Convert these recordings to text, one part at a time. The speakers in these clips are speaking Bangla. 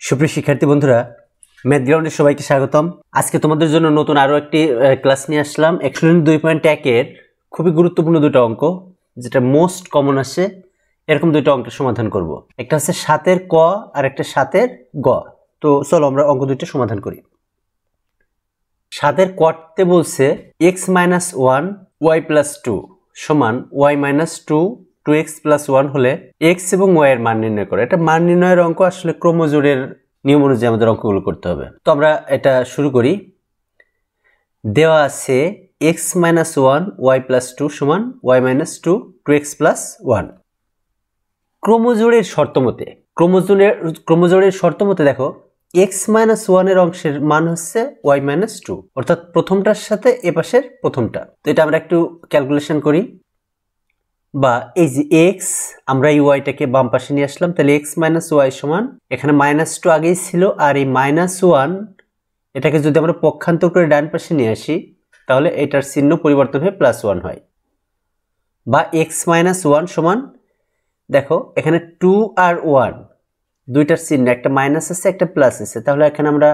সুপ্রিয় শিক্ষার্থী বন্ধুরা, ম্যাথ গ্রাউন্ডে সবাইকে স্বাগতম। আজকে তোমাদের জন্য নতুন আরো একটি ক্লাস নিয়ে আসলাম। এক্সপ্লেন 2.1 এর খুবই গুরুত্বপূর্ণ দুটো অঙ্ক, যেটা মোস্ট কমন আসে। এরকম দুটো অঙ্কের সমাধান করব। একটা হচ্ছে 7 ক আর একটা 7 গ। তো চলো আমরা অঙ্ক দুটো সমাধান করি। 7 কতে বলছে x-1 y+2 সমান y-2 2x + 1 হলে x এবং y এর মান নির্ণয় করে। এটা মান নির্ণয়ের অঙ্ক, আসলে ক্রমজোড়ের নিয়ম অনুযায়ী আমাদের অঙ্কগুলো করতে হবে। তো আমরা এটা শুরু করি। দেওয়া আছে x-1 y+2 সমান y-2 2x + 1। ক্রমজোড়ের শর্ত মতে দেখো x-1 এর অংশের মান হচ্ছে y-2, অর্থাৎ প্রথমটার সাথে এ পাশের প্রথমটা। তো এটা আমরা একটু ক্যালকুলেশন করি। বা এই যে x, আমরা এই ওয়াইটাকে বাম পাশে নিয়ে আসলাম, তাহলে x - y সমান এখানে -2 আগেই ছিল, আর এই -1 এটাকে যদি আমরা পক্ষান্তর করে ডান পাশে নিয়ে আসি তাহলে এটার চিহ্ন পরিবর্তন হয়ে +1 হয়। বা x - 1 সমান দেখো এখানে 2 আর 1 দুইটার চিহ্ন, একটা মাইনাস আছে একটা প্লাস আছে, তাহলে এখানে আমরা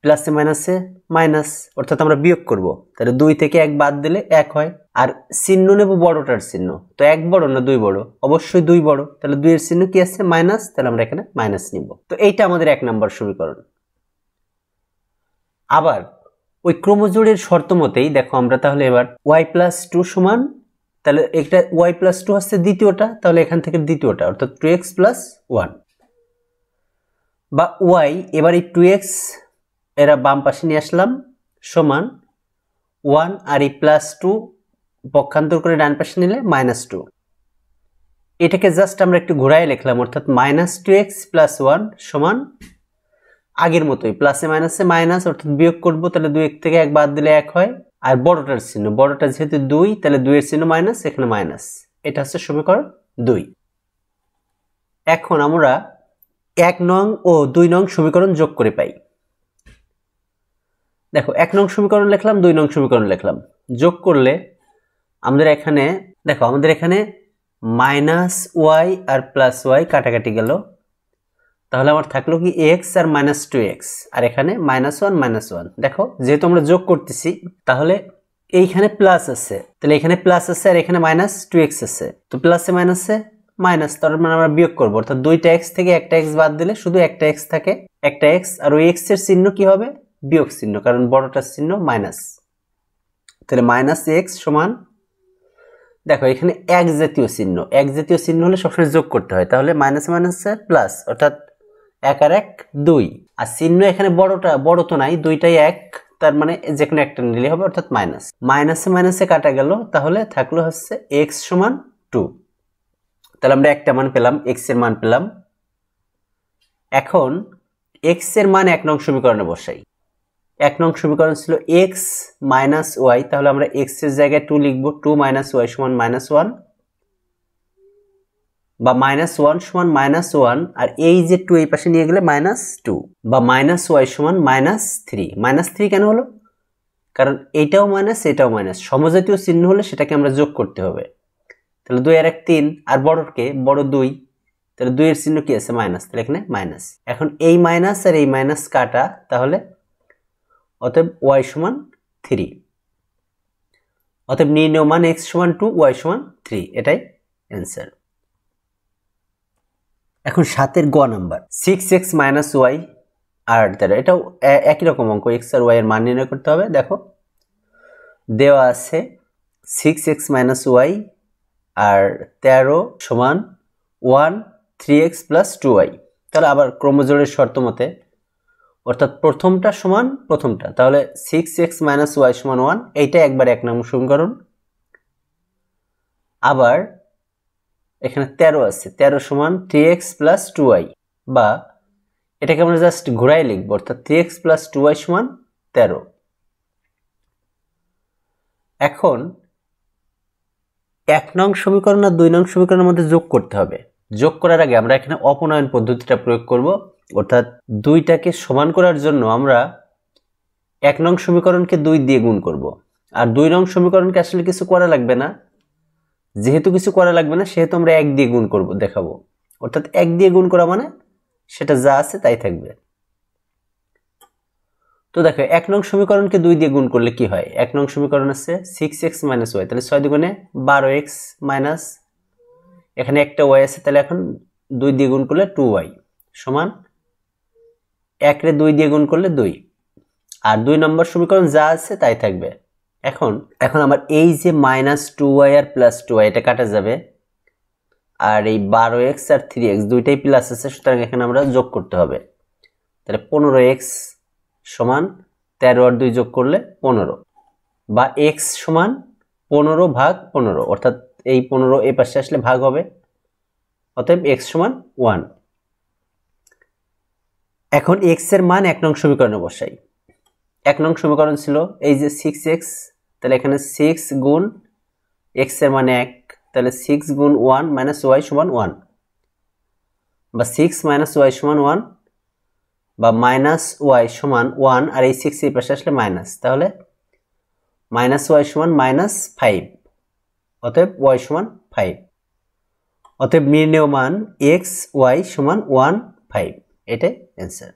প্লাসে মাইনাসে মাইনাস, অর্থাৎ আমরা বিয়োগ করব। তাহলে 2 থেকে 1 বাদ দিলে 1 হয়। আর চিহ্ন নেব বড়টার চিহ্ন, তো 1 বড় না 2 বড়? অবশ্যই 2 বড়, তাহলে 2 এর চিহ্ন কি আছে? মাইনাস, তাহলে আমরা এখানে মাইনাস নিব। তো এইটা আমাদের 1 নম্বর সমীকরণ। আবার ওই ক্রমজোড়ের শর্ত মতেই দেখো আমরা তাহলে এবার y+2 সমান, তাহলে এটা y+2 হচ্ছে দ্বিতীয়টা, তাহলে এখান থেকে দ্বিতীয়টা অর্থাৎ 2x + 1। বা y, এবার এই 2x এরা বাম পাশে নিয়ে আসলাম সমান 1, আর এই +2 পক্ষান্তর করে ডান পাশে নিলে -2। এটাকে জাস্ট আমরা একটু ঘোরায় লিখলাম, অর্থাৎ -2x + 1 সমান আগের মতোই প্লাসে মাইনাসে মাইনাস, অর্থাৎ বিয়োগ করব, তাহলে 2 থেকে 1 বাদ দিলে 1 হয়। আর বড়টার চিহ্ন, বড়টা যেহেতু 2, তাহলে 2 এর চিহ্ন মাইনাস, এখানে মাইনাস। এটা হচ্ছে সমীকরণ 2। এখন আমরা 1 নং ও 2 নং সমীকরণ যোগ করে পাই। দেখো 1 নং সমীকরণ লিখলাম, 2 নং সমীকরণ লিখলাম, যোগ করলে আমাদের এখানে দেখো আমাদের এখানে -y আর +y কাটাকাটি গেল, তাহলে আমার থাকলো কি x আর -2x, আর এখানে -1 -1। দেখো যেহেতু আমরা যোগ করতেছি তাহলে এইখানে প্লাস আছে, তাহলে এখানে প্লাস আছে আর এখানে -2x আছে, তো প্লাসে মাইনাসে মাইনাস, তার মানে আমরা বিয়োগ করব, অর্থাৎ 2টা x থেকে একটা x বাদ দিলে শুধু একটা x থাকে, একটা x, আর ওই x এর চিহ্ন কি হবে? বিয়োগ চিহ্ন, কারণ বড়টার চিহ্ন মাইনাস। তাহলে -x সমান, দেখো এখানে এক জাতীয় চিহ্ন হলে সবসময় যোগ করতে হয়, তাহলে মাইনাসে মাইনাসে প্লাস, অর্থাৎ 1 আর 1 2, আর চিহ্ন এখানে বড় তো নাই, দুইটাই 1, তার মানে যে কোনো একটা নিলে হবে, অর্থাৎ মাইনাস। মাইনাসে মাইনাসে কাটা গেল, তাহলে থাকলো হচ্ছে x সমান 2। তাহলে আমরা একটা মান পেলাম, x এর মান পেলাম। এখন x এর মান 1 নং সমীকরণে বসাই। 1 নং সমীকরণ ছিল x - y, তাহলে আমরা x এর জায়গায় 2 লিখব, 2 - y সমান -1, বা -1 সমান -1, আর এই যে 2 এই পাশে নিয়ে গেলে -2, বা -y সমান -3। -3 কেন হলো? কারণ এইটাও মাইনাস এটাও মাইনাস, সমজাতীয় চিহ্ন হলে সেটাকে আমরা যোগ করতে হবে। তাহলে 2 আর 1 3, আর বড় 2, তাহলে 2 এর চিহ্ন কি আছে? মাইনাস, তাহলে এখানে মাইনাস। এখন এই মাইনাস আর এই মাইনাস কাটা, তাহলে অতএব y সমান 3। অতএব নির্ণেয় মান x সমান 2, y সমান 3, এটাই অ্যান্সার। এখন 7 গ নাম্বার 6x - y আর 13, এটাও একই রকম অঙ্ক, x আর y এর মান নির্ণয় করতে হবে। দেখো দেওয়া আছে 6x - y আর 13 সমান 1 3x + 2y। তাহলে আবার ক্রমজোড়ের শর্ত মতে, অর্থাৎ প্রথমটা সমান প্রথমটা, তাহলে 6x - y সমান 1, এইটা একবার 1 নম্বর সমীকরণ। আবার এখানে 13 আছে, 13 সমান 3x + 2y, বা এটাকে আমরা জাস্ট ঘোরায় লিখব, অর্থাৎ 3x + 2y সমান 13। এখন 1 নং সমীকরণ আর 2 নং সমীকরণের মধ্যে যোগ করতে হবে। যোগ করার আগে আমরা এখানে অপনয়ন পদ্ধতিটা প্রয়োগ করব, অর্থাৎ দুইটাকে সমান করার জন্য আমরা 1 নং সমীকরণকে 2 দিয়ে গুণ করব, আর 2 নং সমীকরণকে আসলে কিছু করা লাগবে না। যেহেতু কিছু করা লাগবে না, সেহেতু আমরা 1 দিয়ে গুণ করব, দেখাবো। অর্থাৎ 1 দিয়ে গুণ করা মানে সেটা যা আছে তাই থাকবে। তো দেখো 1 নং সমীকরণকে 2 দিয়ে গুণ করলে কি হয়? 1 নং সমীকরণ আছে 6x - y, তাহলে 6 দুগুণে 12x মাইনাস এখানে একটা y আছে, তাহলে এখন 2 দিয়ে গুণ করলে 2y সমান 1 রে 2 দিয়ে গুণ করলে 2। আর 2 নম্বর সমীকরণ যা আছে তাই থাকবে। এখন আমার এই যে -2y আর +2y এটা কাটা যাবে, আর এই 12x আর 3x দুইটাই প্লাস আছে, সুতরাং এখানে আমরা যোগ করতে হবে। তাহলে 15x সমান 13 আর 2 যোগ করলে 15, বা x সমান 15 ভাগ 15, অর্থাৎ এই 15 এই পাশে আসলে ভাগ হবে, অতএব x সমান 1। এখন x এর মান 1 নং সমীকরণে বসাই। 1 নং সমীকরণ ছিল এই যে 6x, তাহলে এখানে 6 গুণ x এর মান 1, তাহলে 6 গুণ 1 মাইনাস y সমান 1, বা 6 মাইনাস y সমান 1, বা মাইনাস y সমান 1, আর এই 6 এই পাশে আসলে মাইনাস, তাহলে মাইনাস y সমান -5, অতএব y সমান 5। অতএব নির্ণেয় মান x y সমান 1 5, এটাই অ্যান্সার।